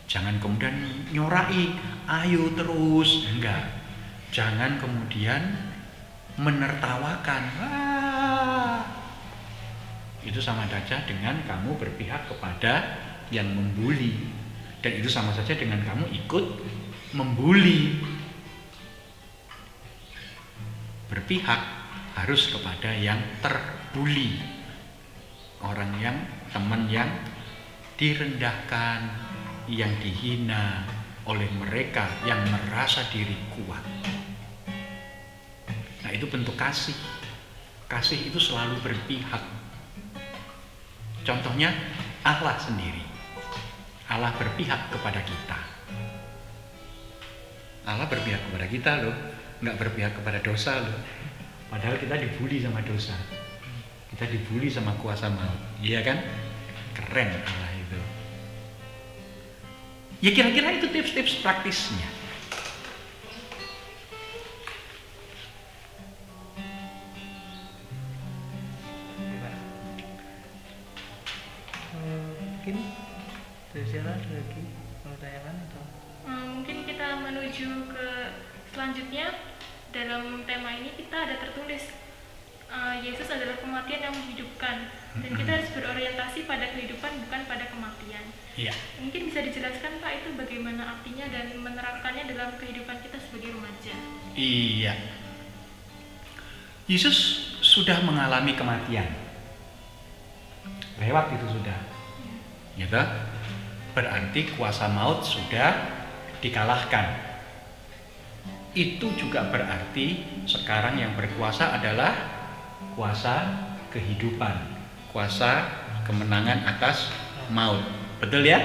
jangan kemudian nyorai, ayo terus, enggak. Jangan kemudian menertawakan. Itu sama saja dengan kamu berpihak kepada yang membuli. Dan itu sama saja dengan kamu ikut membuli. Berpihak harus kepada yang terbuli. Orang yang, teman yang direndahkan, yang dihina oleh mereka yang merasa diri kuat. itu bentuk kasih. Kasih itu selalu berpihak. Contohnya Allah sendiri. Allah berpihak kepada kita. Allah berpihak kepada kita loh, nggak berpihak kepada dosa loh. Padahal kita dibully sama dosa. Kita dibully sama kuasa maut. Iya kan? Keren Allah itu. Ya kira-kira itu tips-tips praktisnya. Mungkin dari Sheila ada lagi mau tanyakan atau? Mungkin kita menuju ke selanjutnya. Dalam tema ini kita ada tertulis Yesus adalah kematian yang menghidupkan, dan kita harus berorientasi pada kehidupan bukan pada kematian. Iya. Mungkin bisa dijelaskan Pak itu bagaimana artinya dan menerapkannya dalam kehidupan kita sebagai remaja. Iya. Yesus sudah mengalami kematian. Lewat itu sudah. Gitu. Berarti kuasa maut sudah dikalahkan. Itu juga berarti sekarang yang berkuasa adalah kuasa kehidupan, kuasa kemenangan atas maut. Betul ya?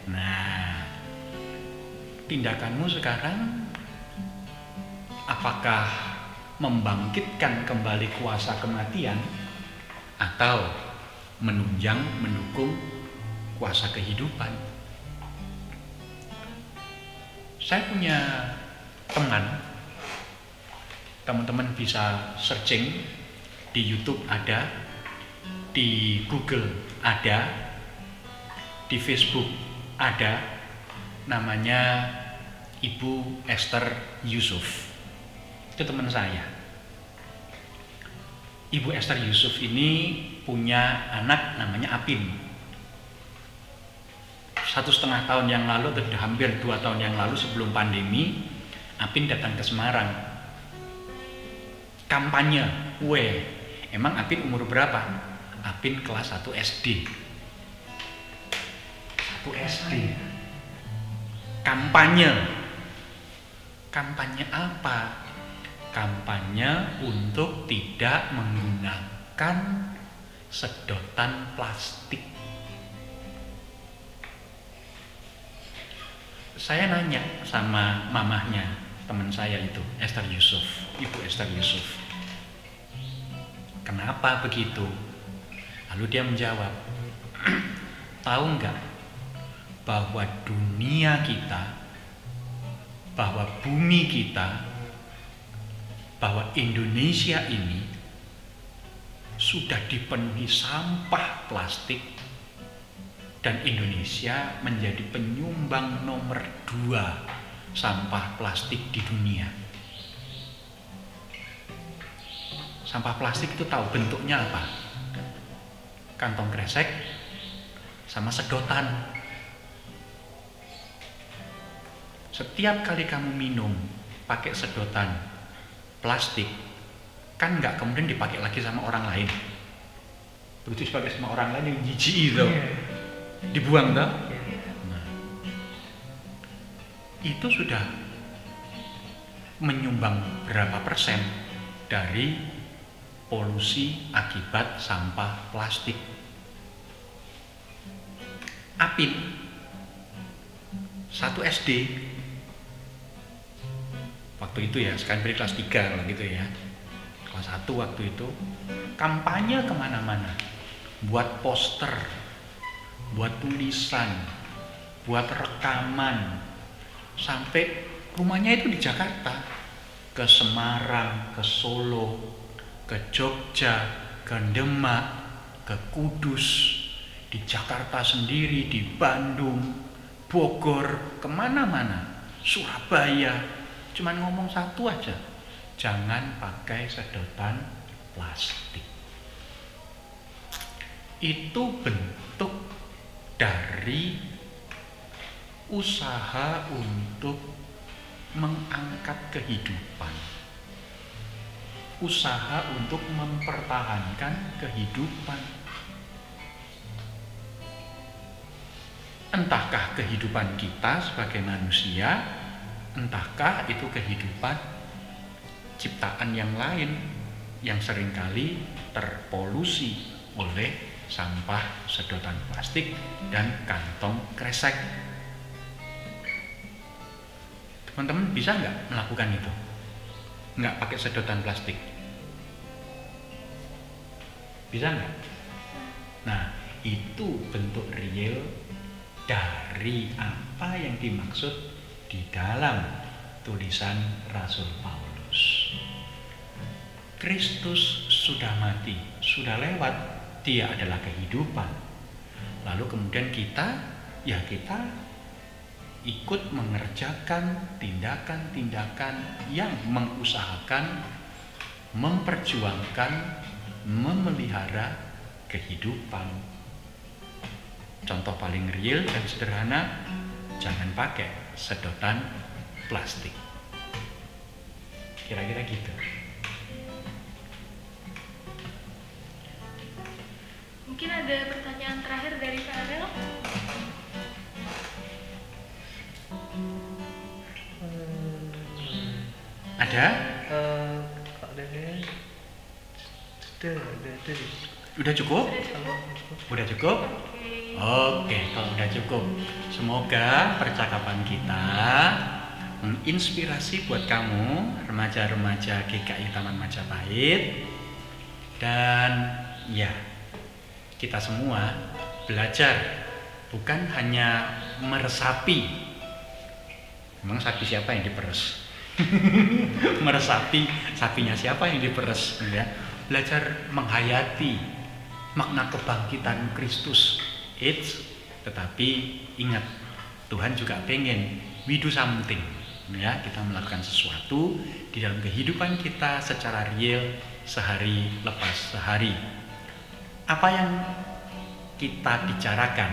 Nah, tindakanmu sekarang apakah membangkitkan kembali kuasa kematian atau menunjang, mendukung kuasa kehidupan? Saya punya teman-teman bisa searching di YouTube ada, di Google ada, di Facebook ada, namanya Ibu Esther Yusuf. Itu teman saya. Ibu Esther Yusuf ini punya anak namanya Apin. 1,5 tahun yang lalu, atau hampir 2 tahun yang lalu sebelum pandemi, Apin datang ke Semarang. Kampanye, emang Apin umur berapa? Apin kelas 1 SD. 1 SD. Kampanye. Kampanye apa? Kampanye untuk tidak menggunakan sedotan plastik. Saya nanya sama mamahnya teman saya itu, Esther Yusuf, Ibu Esther Yusuf, kenapa begitu? Lalu dia menjawab, tahu nggak bahwa dunia kita, bahwa bumi kita, bahwa Indonesia ini sudah dipenuhi sampah plastik, dan Indonesia menjadi penyumbang nomor 2 sampah plastik di dunia. Sampah plastik itu tahu bentuknya apa? Kantong kresek sama sedotan. Setiap kali kamu minum pakai sedotan plastik, kan nggak kemudian dipakai lagi sama orang lain. Begitu dipakai sama orang lain yang jijik itu, dibuang toh. Nah, itu sudah menyumbang berapa persen dari polusi akibat sampah plastik. Apin 1 SD waktu itu ya, sekarang beri kelas 3 kalau gitu ya, kelas 1 waktu itu kampanye kemana-mana, buat poster, buat tulisan, buat rekaman, sampai rumahnya itu di Jakarta, ke Semarang, ke Solo, ke Jogja, ke Demak, ke Kudus, di Jakarta sendiri, di Bandung, Bogor, kemana-mana, Surabaya, cuman ngomong satu aja, jangan pakai sedotan plastik. Itu bentuk dari usaha untuk mengangkat kehidupan, usaha untuk mempertahankan kehidupan. Entahkah kehidupan kita sebagai manusia, entahkah itu kehidupan ciptaan yang lain yang seringkali terpolusi oleh sampah sedotan plastik dan kantong kresek. Teman-teman bisa nggak melakukan itu? Nggak pakai sedotan plastik? Bisa nggak? Nah, itu bentuk real dari apa yang dimaksud di dalam tulisan Rasul Paulus. Kristus sudah mati, sudah lewat, dia adalah kehidupan. Lalu kemudian kita ikut mengerjakan tindakan-tindakan yang mengusahakan, memperjuangkan, memelihara kehidupan. Contoh paling real dan sederhana, jangan pakai sedotan plastik. Kira-kira gitu. Mungkin ada pertanyaan terakhir dari Kak Arel. Ada? Kak Dede, Udah cukup? Udah cukup? Oke. Oke, kalau udah cukup. Semoga percakapan kita menginspirasi buat kamu, remaja-remaja GKI Taman Majapahit. Dan ya, kita semua belajar bukan hanya meresapi. Memang sapi siapa yang diperes? Meresapi sapinya siapa yang diperes, ya. Belajar menghayati makna kebangkitan Kristus. Tetapi ingat, Tuhan juga pengen we do something, ya, kita melakukan sesuatu di dalam kehidupan kita secara real sehari lepas sehari. Apa yang kita bicarakan,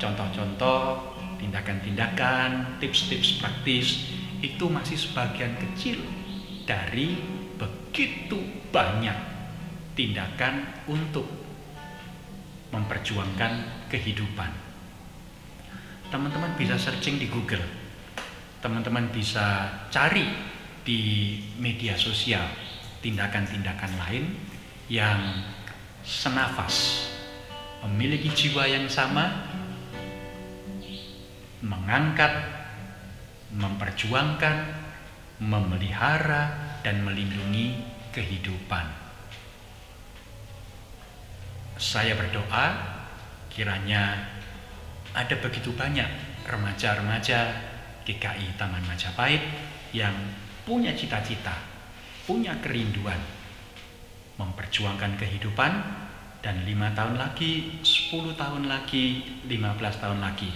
contoh-contoh, tindakan-tindakan, tips-tips praktis, itu masih sebagian kecil dari begitu banyak tindakan untuk memperjuangkan kehidupan. Teman-teman bisa searching di Google, teman-teman bisa cari di media sosial tindakan-tindakan lain yang senafas, memiliki jiwa yang sama, mengangkat, memperjuangkan, memelihara, dan melindungi kehidupan. Saya berdoa kiranya ada begitu banyak remaja-remaja GKI Taman Majapahit yang punya cita-cita, punya kerinduan memperjuangkan kehidupan, dan 5 tahun lagi, 10 tahun lagi, 15 tahun lagi,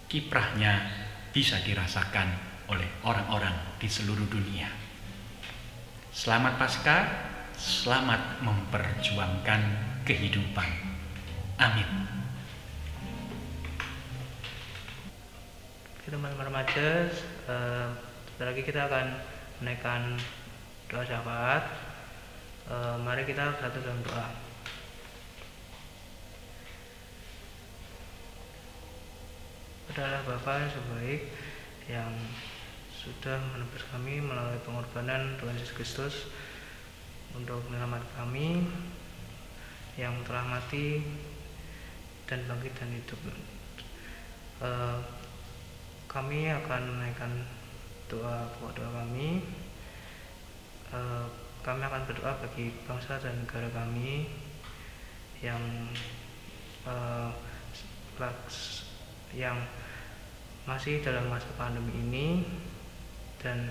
kiprahnya bisa dirasakan oleh orang-orang di seluruh dunia. Selamat Paskah, selamat memperjuangkan kehidupan. Amin. Teman-teman remaja, sebentar lagi kita akan menaikkan doa syafaat. Mari kita bersatu dalam doa. Adalah Bapa yang sebaik, yang sudah menebus kami melalui pengorbanan Tuhan Yesus Kristus untuk menyelamatkan kami yang telah mati dan bangkit dan hidup. Kami akan menaikkan doa kami. Kami akan berdoa bagi bangsa dan negara kami yang masih dalam masa pandemi ini dan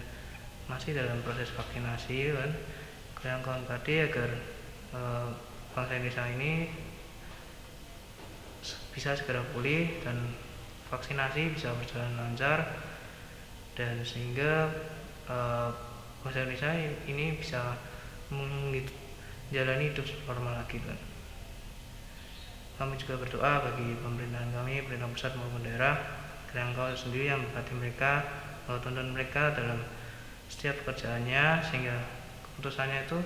masih dalam proses vaksinasi, kan? Kawan-kawan tadi agar bangsa Indonesia ini bisa segera pulih dan vaksinasi bisa berjalan lancar, dan sehingga bangsa Indonesia ini bisa menjalani hidup normal lagi, kan? Kami juga berdoa bagi pemerintahan kami, pemerintah pusat maupun daerah, agar Engkau sendiri yang memberkati mereka, tuntun mereka dalam setiap pekerjaannya, sehingga keputusannya itu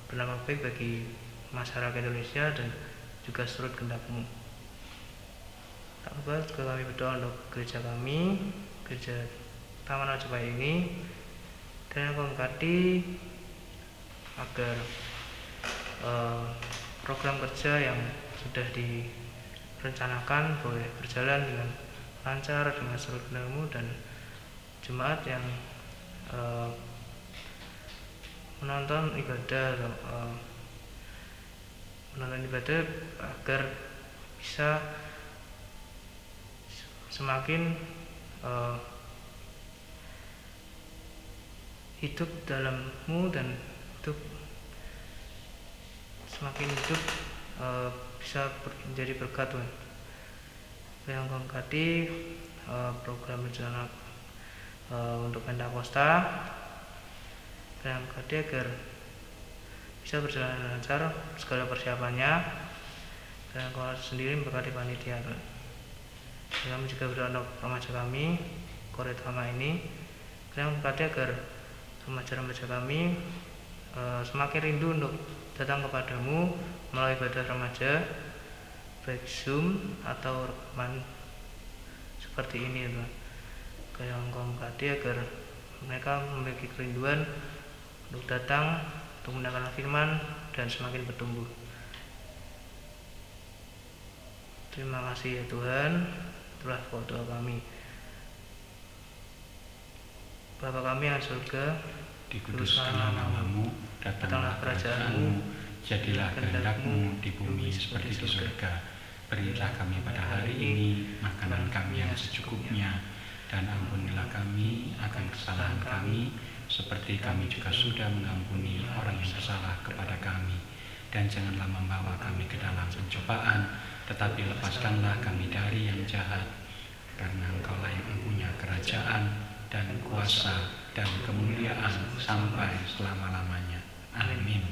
berdampak baik bagi masyarakat Indonesia dan juga seluruh kehendak-Mu. Tak lupa juga kami berdoa untuk gereja kami, gereja Taman Majapahit ini, dan KMKD agar program kerja yang sudah direncanakan boleh berjalan dengan lancar dengan seluruh ilmu, dan jemaat yang menonton ibadah agar bisa semakin hidup dalammu dan semakin hidup bisa menjadi berkat Tuhan. Yang KMKD program rencana untuk Pentakosta KMKD agar bisa berjalan lancar segala persiapannya, dan kalau sendiri memberkati panitia. Kami juga berdoa untuk remaja kami Korea Tama ini, KMKD agar remaja-remaja kami semakin rindu untuk datang kepadamu melalui ibadah remaja, baik Zoom atau rekaman seperti ini, Tuhan. KMKD agar mereka memiliki kerinduan untuk datang untuk mendengarkan firman dan semakin bertumbuh. Terima kasih ya Tuhan, itulah doa kami. Bapa kami yang di surga, Dikuduskanlah namamu, datanglah kerajaanmu, jadilah kehendak-mu di bumi seperti di surga. Berilah kami pada hari ini makanan kami yang secukupnya, dan ampunilah kami akan kesalahan kami, seperti kami juga sudah mengampuni orang yang bersalah kepada kami. Dan janganlah membawa kami ke dalam pencobaan, tetapi lepaskanlah kami dari yang jahat. Karena Engkaulah yang mempunyai kerajaan dan kuasa dan kemuliaan sampai selama-lamanya. Amin.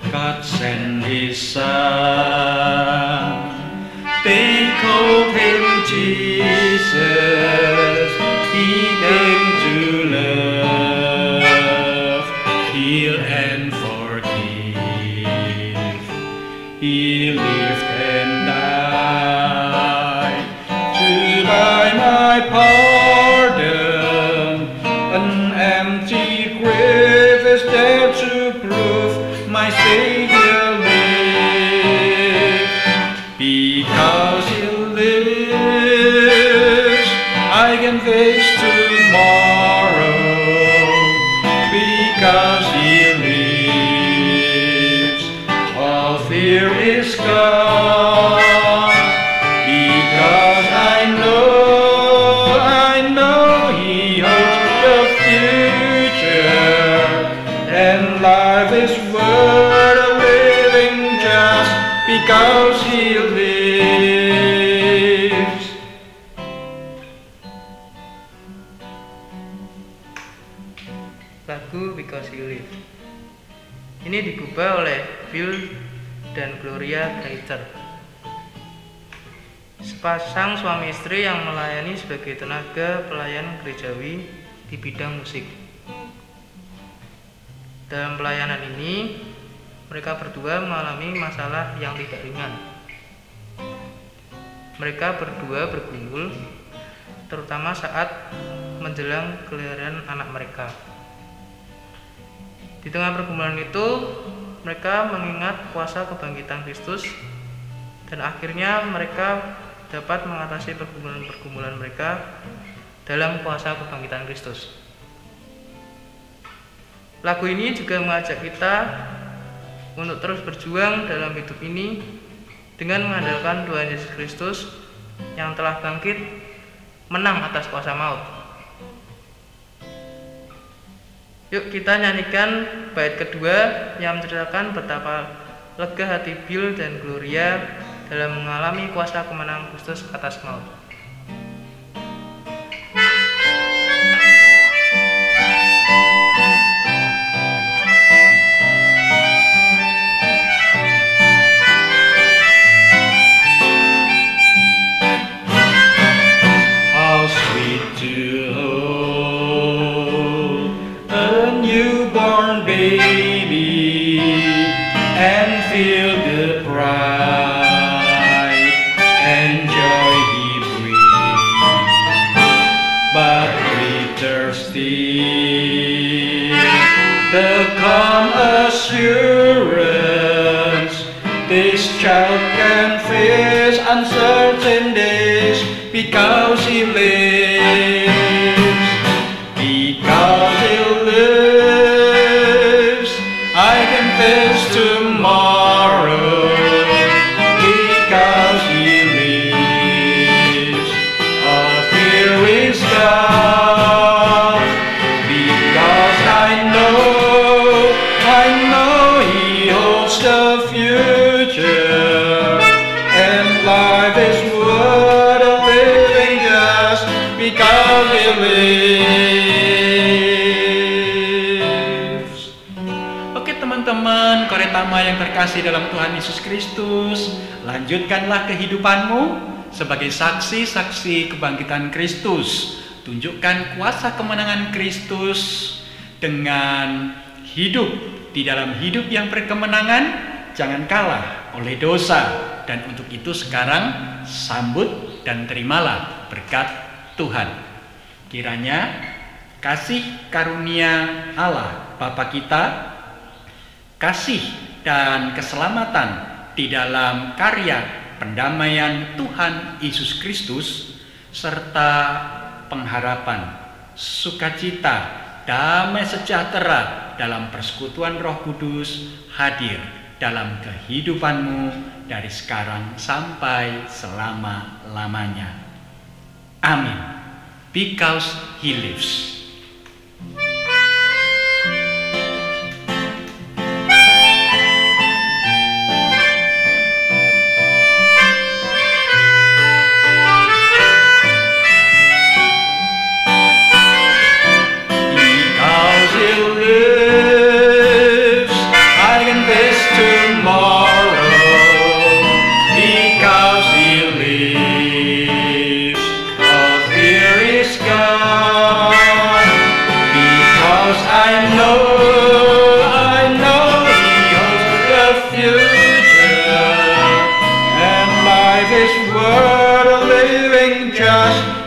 God sent His Son, they called Him Jesus. He came to love, heal and forgive. He lived and died to buy my pardon. An empty grave is there to prove my Savior lives. Because He lives, I can face tomorrow. Because He lives, all fear is gone. Because I know He holds the future, and life is worth living just because He lives. Lagu Because He Lives ini digubah oleh Bill dan Gloria Gaither, sepasang suami istri yang melayani sebagai tenaga pelayan gerejawi di bidang musik. Dalam pelayanan ini, mereka berdua mengalami masalah yang tidak ringan. Mereka berdua bergumul, terutama saat menjelang kelahiran anak mereka. Di tengah pergumulan itu, mereka mengingat kuasa kebangkitan Kristus, dan akhirnya mereka dapat mengatasi pergumulan-pergumulan mereka dalam kuasa kebangkitan Kristus. Lagu ini juga mengajak kita untuk terus berjuang dalam hidup ini dengan mengandalkan Tuhan Yesus Kristus yang telah bangkit menang atas kuasa maut. Yuk kita nyanyikan bait kedua yang menceritakan betapa lega hati Bill dan Gloria dalam mengalami kuasa kemenangan Kristus atas maut. How in this, because He lives. Because He lives, I can face tomorrow. Because He lives, all fear is gone. Because I know He holds the future, and life is worth living just because He lives. Oke teman-teman, Koretama yang terkasih dalam Tuhan Yesus Kristus, lanjutkanlah kehidupanmu sebagai saksi-saksi kebangkitan Kristus. Tunjukkan kuasa kemenangan Kristus dengan hidup di dalam hidup yang berkemenangan. Jangan kalah oleh dosa, dan untuk itu sekarang sambut dan terimalah berkat Tuhan. Kiranya kasih karunia Allah Bapa kita, kasih dan keselamatan di dalam karya pendamaian Tuhan Yesus Kristus, serta pengharapan, sukacita, damai sejahtera dalam persekutuan Roh Kudus hadir dalam kehidupanmu dari sekarang sampai selama-lamanya. Amin. Because He lives.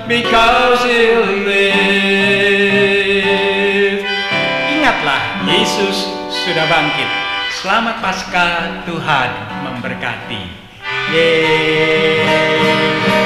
Because He lives. Ingatlah, Yesus sudah bangkit. Selamat Paskah, Tuhan memberkati. Yeay.